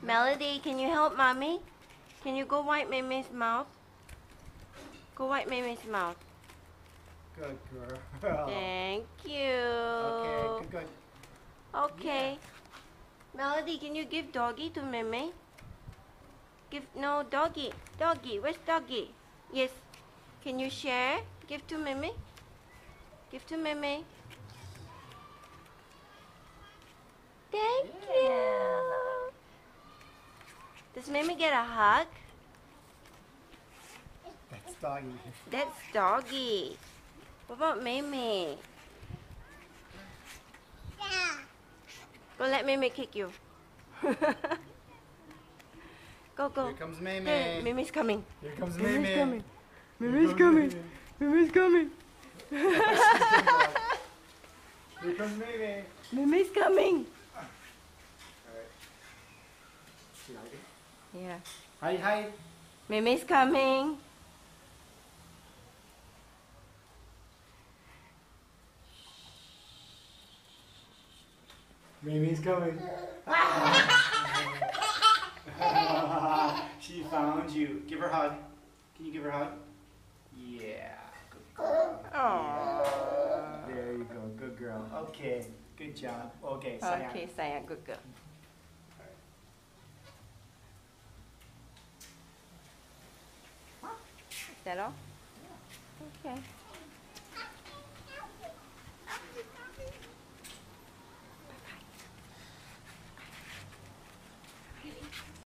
Melody, can you help mommy? Can you go wipe Mimi's mouth? Go wipe Mimi's mouth. Good girl. Thank you. Okay, good. Okay. Yeah. Melody, can you give doggy to Mimi? No, doggy. Doggy, where's doggy? Yes. Can you share? Give to Mimi. Give to Mimi. Thank you. Does Mimi get a hug? That's doggy. That's doggy. What about Mimi? Go let Mimi kick you. Go, go. Here comes Mimi. There, Mimi's coming. Here comes Mimi's Mimi. coming. Mimi's coming. Mimi's coming. Here comes Mimi. Mimi's coming. Alright. She like it? Yeah. Hide, hide. Mimi's coming. Mimi's coming. She found you. Give her a hug. Can you give her a hug? Yeah. Good girl. Aww. There you go. Good girl. Okay. Good job. Okay, sayang. Okay, sayang. Good girl. Is that all? Okay.